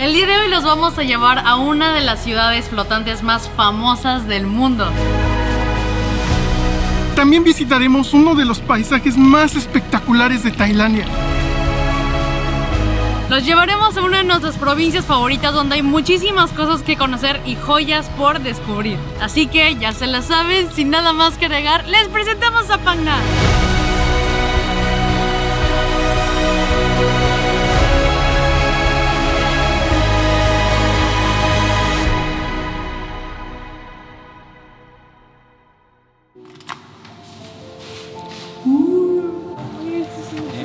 El día de hoy los vamos a llevar a una de las ciudades flotantes más famosas del mundo. También visitaremos uno de los paisajes más espectaculares de Tailandia. Los llevaremos a una de nuestras provincias favoritas donde hay muchísimas cosas que conocer y joyas por descubrir. Así que ya se la saben, sin nada más que agregar, les presentamos a Phang Nga.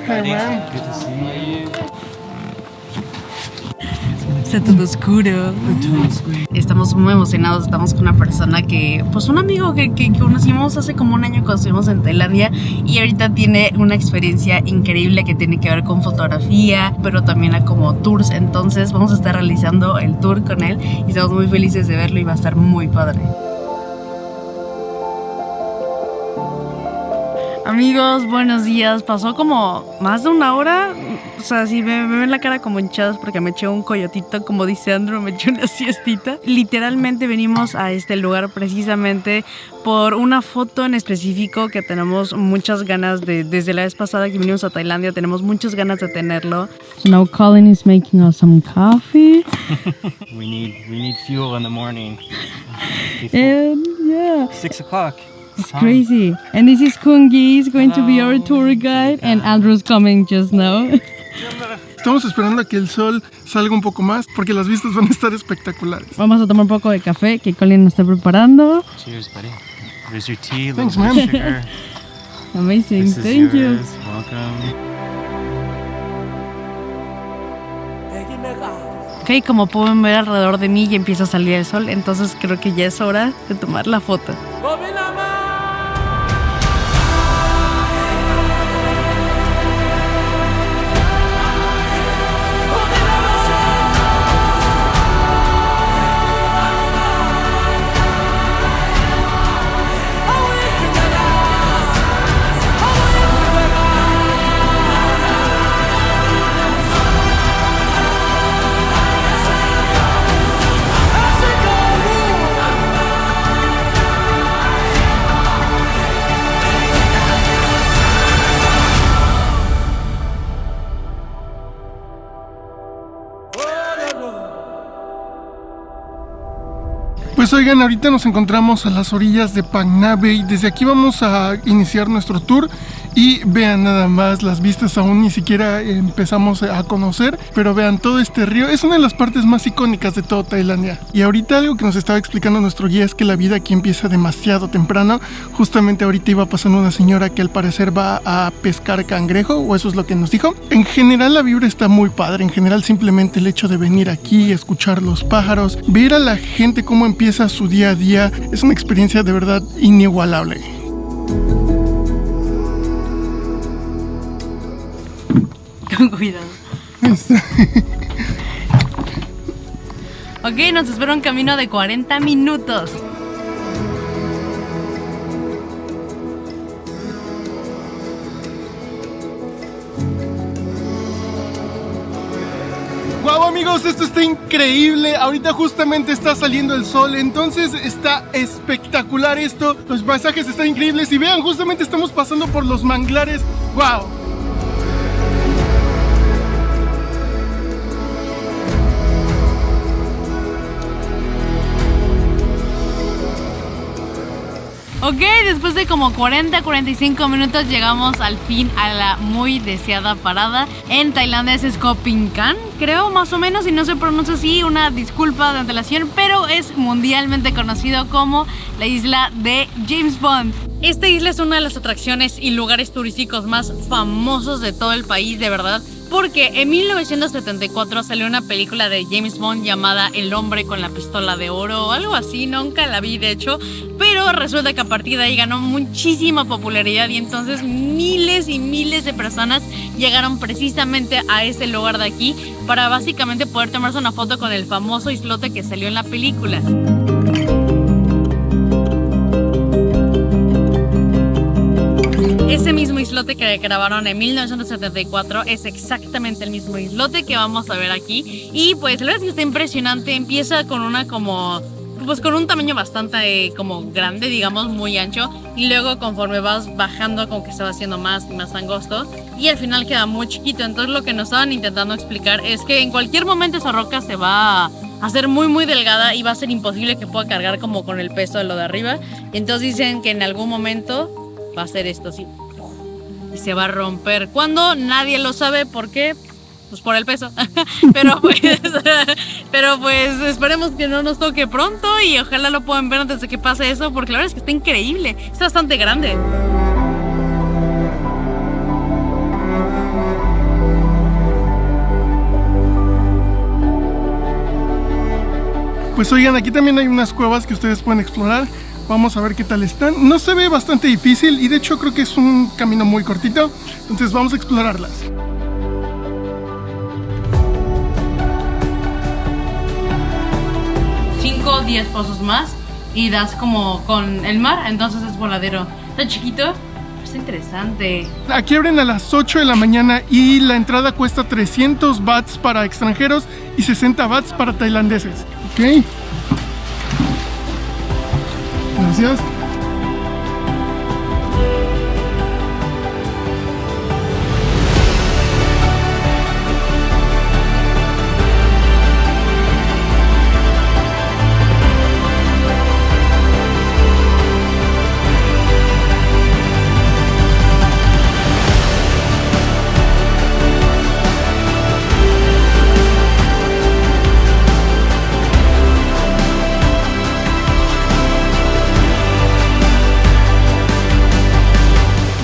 Good to see you. Está todo oscuro. Estamos muy emocionados, estamos con una persona que, pues un amigo que conocimos hace como un año cuando estuvimos en Tailandia y ahorita tiene una experiencia increíble que tiene que ver con fotografía, pero también a como tours, entonces vamos a estar realizando el tour con él y estamos muy felices de verlo y va a estar muy padre. Amigos, buenos días. Pasó como más de una hora. O sea, sí, me ven la cara como hinchados porque me eché un coyotito, como dice Andrew, me eché una siestita. Literalmente venimos a este lugar precisamente por una foto en específico que tenemos muchas ganas de, desde la vez pasada que vinimos a Tailandia, tenemos muchas ganas de tenerlo. Now Colin is making us some coffee. We need fuel in the morning. And yeah. 6 o'clock. It's crazy. And this is Kungi, he's going to be our tour guide, and Andrew's coming just now. Estamos esperando a que el sol salga un poco más porque las vistas van a estar espectaculares. Vamos a tomar un poco de café que Colin nos está preparando. Cheers, buddy. Here's your tea, Thanks, little man. sugar. Amazing, This is thank you. yours. Welcome. Ok, como pueden ver alrededor de mí ya empieza a salir el sol, entonces creo que ya es hora de tomar la foto. Pues oigan, ahorita nos encontramos a las orillas de Phang Nga Bay. Desde aquí vamos a iniciar nuestro tour y vean nada más las vistas, aún ni siquiera empezamos a conocer, pero vean todo este río, es una de las partes más icónicas de toda Tailandia. Y ahorita algo que nos estaba explicando nuestro guía es que la vida aquí empieza demasiado temprano. Justamente ahorita iba pasando una señora que al parecer va a pescar cangrejo, o eso es lo que nos dijo. En general la vibra está muy padre, en general simplemente el hecho de venir aquí, escuchar los pájaros, ver a la gente cómo empieza su día a día, es una experiencia de verdad inigualable. Con cuidado. Ok, nos espera un camino de 40 minutos. ¡Guau, amigos! Esto está increíble. Ahorita justamente está saliendo el sol, entonces está espectacular esto. Los paisajes están increíbles y vean, justamente estamos pasando por los manglares. ¡Guau! Ok, después de como 40-45 minutos llegamos al fin a la muy deseada parada. En Tailandia es Koh Phi Phi, creo, más o menos, si no se pronuncia así, una disculpa de antelación, pero es mundialmente conocido como la isla de James Bond. Esta isla es una de las atracciones y lugares turísticos más famosos de todo el país, de verdad. Porque en 1974 salió una película de James Bond llamada El hombre con la pistola de oro o algo así, nunca la vi de hecho, pero resulta que a partir de ahí ganó muchísima popularidad y entonces miles y miles de personas llegaron precisamente a ese lugar de aquí para básicamente poder tomarse una foto con el famoso islote que salió en la película. Ese mismo islote que grabaron en 1974 es exactamente el mismo islote que vamos a ver aquí. Y pues la verdad es que está impresionante. Empieza con una como... pues con un tamaño bastante como grande, digamos, muy ancho. Y luego conforme vas bajando como que se va haciendo más y más angosto. Y al final queda muy chiquito. Entonces lo que nos estaban intentando explicar es que en cualquier momento esa roca se va a hacer muy delgada y va a ser imposible que pueda cargar como con el peso de lo de arriba. Entonces dicen que en algún momento va a ser esto así y se va a romper. ¿Cuándo? Nadie lo sabe. ¿Por qué? Pues por el peso. pero pues esperemos que no nos toque pronto y ojalá lo puedan ver antes de que pase eso, porque la verdad es que está increíble. Está bastante grande. Pues oigan, aquí también hay unas cuevas que ustedes pueden explorar. Vamos a ver qué tal están. No se ve bastante difícil y de hecho creo que es un camino muy cortito. Entonces vamos a explorarlas. 5 o 10 pozos más y das como con el mar, entonces es voladero. Está chiquito, pero está interesante. Aquí abren a las 8 de la mañana y la entrada cuesta 300 bahts para extranjeros y 60 bahts para tailandeses. Ok. Gracias.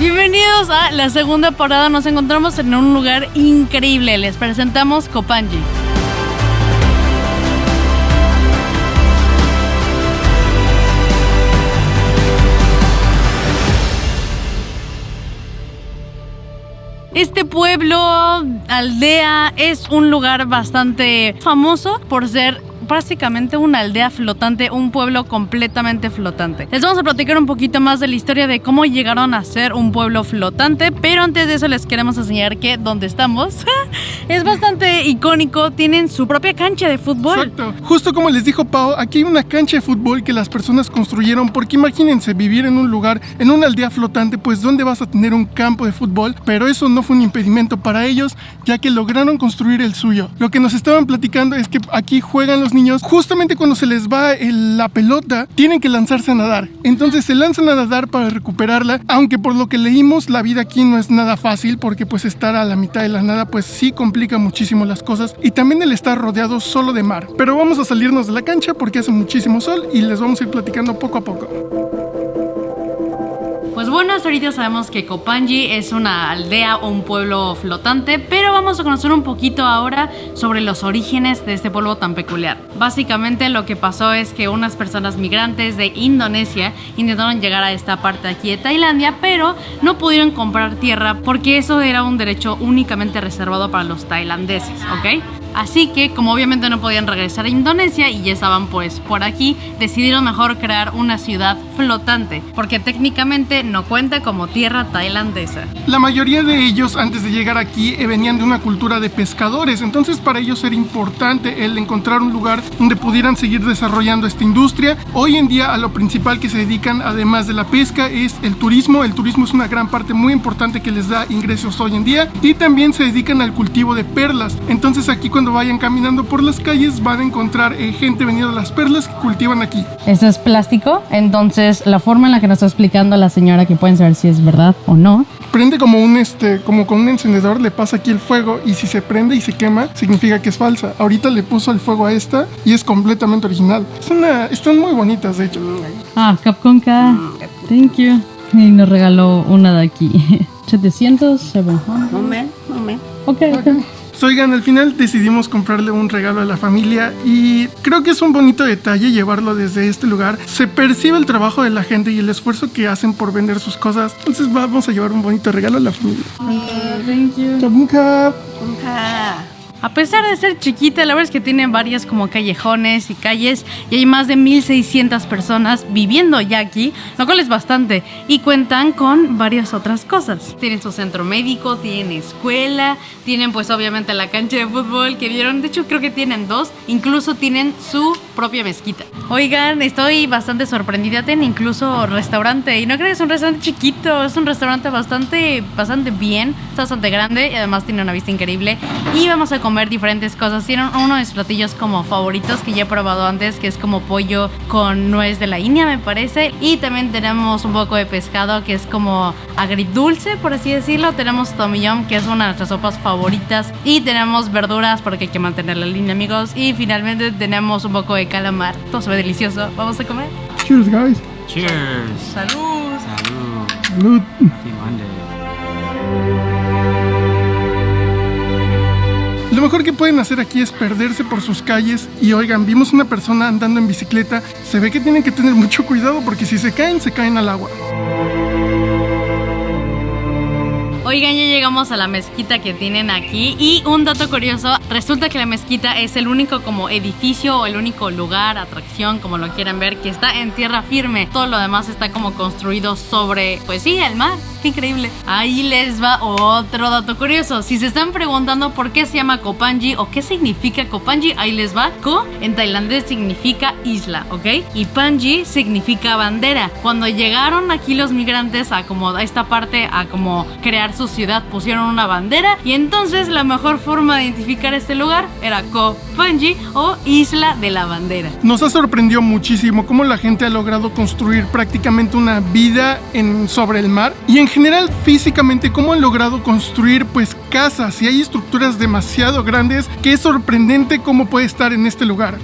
Bienvenidos a la segunda parada. Nos encontramos en un lugar increíble. Les presentamos Koh Phangan. Este pueblo, aldea, es un lugar bastante famoso por ser básicamente una aldea flotante, un pueblo completamente flotante. Les vamos a platicar un poquito más de la historia de cómo llegaron a ser un pueblo flotante, pero antes de eso les queremos enseñar que donde estamos es bastante icónico, tienen su propia cancha de fútbol. Exacto, justo como les dijo Pau, aquí hay una cancha de fútbol que las personas construyeron, porque imagínense vivir en un lugar, en una aldea flotante, pues ¿dónde vas a tener un campo de fútbol? Pero eso no fue un impedimento para ellos, ya que lograron construir el suyo. Lo que nos estaban platicando es que aquí juegan los niños, justamente cuando se les va la pelota, tienen que lanzarse a nadar. Entonces se lanzan a nadar para recuperarla, aunque por lo que leímos, la vida aquí no es nada fácil, porque pues estar a la mitad de la nada, pues sí complica muchísimo las cosas, y también el estar rodeado solo de mar. Pero vamos a salirnos de la cancha porque hace muchísimo sol y les vamos a ir platicando poco a poco. Pues bueno, hasta ahorita sabemos que Koh Phangan es una aldea o un pueblo flotante, pero vamos a conocer un poquito ahora sobre los orígenes de este pueblo tan peculiar. Básicamente lo que pasó es que unas personas migrantes de Indonesia intentaron llegar a esta parte aquí de Tailandia, pero no pudieron comprar tierra porque eso era un derecho únicamente reservado para los tailandeses, ¿ok? Así que, como obviamente no podían regresar a Indonesia y ya estaban pues por aquí, decidieron mejor crear una ciudad flotante, porque técnicamente no cuenta como tierra tailandesa. La mayoría de ellos antes de llegar aquí venían de una cultura de pescadores, entonces para ellos era importante el encontrar un lugar donde pudieran seguir desarrollando esta industria. Hoy en día a lo principal que se dedican, además de la pesca, es el turismo. El turismo es una gran parte muy importante que les da ingresos hoy en día, y también se dedican al cultivo de perlas. Entonces aquí cuando vayan caminando por las calles van a encontrar gente vendiendo las perlas que cultivan aquí. Eso es plástico, entonces la forma en la que nos está explicando la señora, que pueden saber si es verdad o no. Prende como como con un encendedor, le pasa aquí el fuego, y si se prende y se quema, significa que es falsa. Ahorita le puso el fuego a esta y es completamente original. Están muy bonitas, de hecho. Ah, Capcom K. Thank you. Y nos regaló una de aquí. 700, 700. Moment. Okay. Oigan, al final decidimos comprarle un regalo a la familia y creo que es un bonito detalle llevarlo desde este lugar. Se percibe el trabajo de la gente y el esfuerzo que hacen por vender sus cosas. Entonces vamos a llevar un bonito regalo a la familia. Thank you. Kabunka. A pesar de ser chiquita, la verdad es que tiene varias como callejones y calles y hay más de 1600 personas viviendo ya aquí, lo cual es bastante, y cuentan con varias otras cosas. Tienen su centro médico, tienen escuela, tienen pues obviamente la cancha de fútbol que vieron, de hecho creo que tienen dos, incluso tienen su propia mezquita. Oigan, estoy bastante sorprendida, tienen incluso restaurante, y no creo que es un restaurante chiquito, es un restaurante bastante bien, está bastante grande y además tiene una vista increíble, y vamos a comer diferentes cosas. Tienen uno de mis platillos como favoritos que ya he probado antes, que es como pollo con nuez de la India, me parece, y también tenemos un poco de pescado que es como agridulce, por así decirlo. Tenemos tom yum, que es una de nuestras sopas favoritas, y tenemos verduras porque hay que mantener la línea, amigos, y finalmente tenemos un poco de calamar. Todo se ve delicioso. ¿Vamos a comer? Cheers, guys. Cheers. ¡Salud! Salud. Salud. Happy Monday. Lo mejor que pueden hacer aquí es perderse por sus calles y oigan, vimos una persona andando en bicicleta, se ve que tienen que tener mucho cuidado porque si se caen al agua. Oigan, ya llegamos a la mezquita que tienen aquí y un dato curioso, resulta que la mezquita es el único como edificio o el único lugar, atracción, como lo quieran ver, que está en tierra firme. Todo lo demás está como construido sobre, pues sí, el mar. Increíble. Ahí les va otro dato curioso. Si se están preguntando por qué se llama Koh Phangan o qué significa Koh Phangan, ahí les va. Koh en tailandés significa isla, ¿ok? Y Phangan significa bandera. Cuando llegaron aquí los migrantes a esta parte a como crear su ciudad, pusieron una bandera y entonces la mejor forma de identificar este lugar era Koh Phangan o Isla de la Bandera. Nos ha sorprendido muchísimo cómo la gente ha logrado construir prácticamente una vida sobre el mar y en general físicamente cómo han logrado construir pues casas y hay estructuras demasiado grandes que es sorprendente cómo puede estar en este lugar.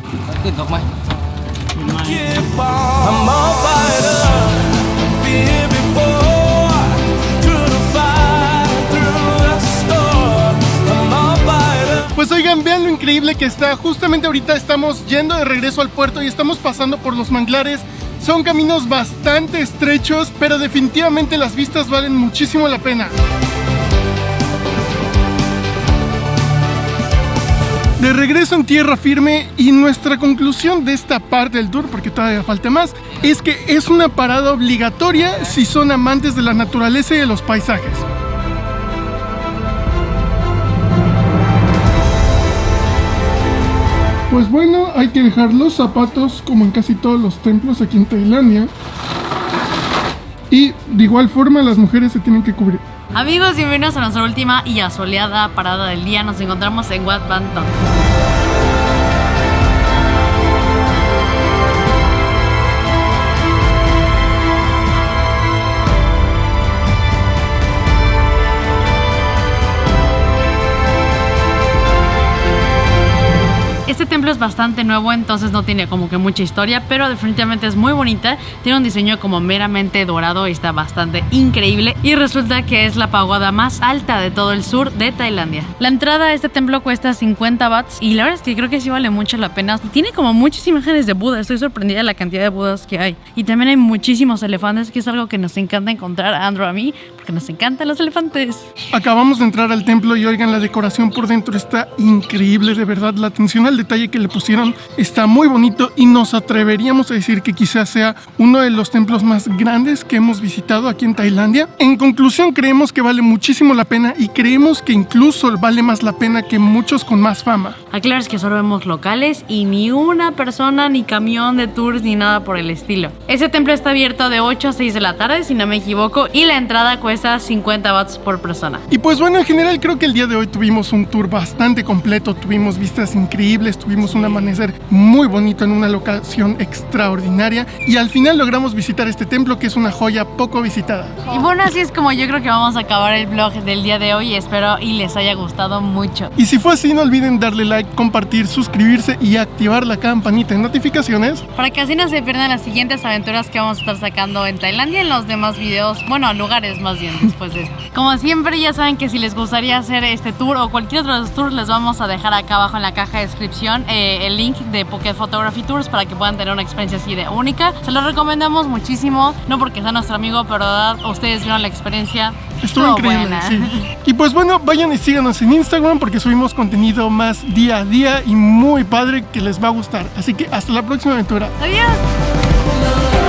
Pues oigan, vean lo increíble que está. Justamente ahorita estamos yendo de regreso al puerto y estamos pasando por los manglares. Son caminos bastante estrechos, pero definitivamente las vistas valen muchísimo la pena. De regreso en tierra firme y nuestra conclusión de esta parte del tour, porque todavía falta más, es que es una parada obligatoria si son amantes de la naturaleza y de los paisajes. Pues bueno, hay que dejar los zapatos como en casi todos los templos aquí en Tailandia. Y de igual forma las mujeres se tienen que cubrir. Amigos, bienvenidos a nuestra última y asoleada parada del día. Nos encontramos en Wat Banton. Este templo es bastante nuevo, entonces no tiene como que mucha historia, pero definitivamente es muy bonita. Tiene un diseño como meramente dorado y está bastante increíble. Y resulta que es la pagoda más alta de todo el sur de Tailandia. La entrada a este templo cuesta 50 bahts y la verdad es que creo que sí vale mucho la pena. Tiene como muchas imágenes de Buda, estoy sorprendida de la cantidad de Budas que hay. Y también hay muchísimos elefantes, que es algo que nos encanta encontrar a Andrew a mí, porque nos encantan los elefantes. Acabamos de entrar al templo y oigan, la decoración por dentro está increíble, de verdad. La atención al detalle que le pusieron está muy bonito y nos atreveríamos a decir que quizás sea uno de los templos más grandes que hemos visitado aquí en Tailandia. En conclusión, creemos que vale muchísimo la pena y creemos que incluso vale más la pena que muchos con más fama. Aclares que solo vemos locales y ni una persona, ni camión de tours, ni nada por el estilo. Este templo está abierto de 8 a 6 de la tarde, si no me equivoco, y la entrada cuesta 50 bahts por persona. Y pues bueno, en general creo que el día de hoy tuvimos un tour bastante completo, tuvimos vistas increíbles, tuvimos un amanecer muy bonito en una locación extraordinaria y al final logramos visitar este templo que es una joya poco visitada. Y bueno, así es como yo creo que vamos a acabar el vlog del día de hoy. Espero y les haya gustado mucho. Y si fue así, no olviden darle like, compartir, suscribirse y activar la campanita de notificaciones para que así no se pierdan las siguientes aventuras que vamos a estar sacando en Tailandia y en los demás videos, bueno, lugares más bien después de esto. Como siempre, ya saben que si les gustaría hacer este tour o cualquier otro de los tours, les vamos a dejar acá abajo en la caja de descripción el link de Phuket Photography Tours para que puedan tener una experiencia así de única. Se lo recomendamos muchísimo, no porque sea nuestro amigo, pero de verdad ustedes vieron la experiencia. Estuvo increíble, buena. sí. Y pues bueno, vayan y síganos en Instagram porque subimos contenido más día a día y muy padre que les va a gustar. Así que hasta la próxima aventura. Adiós.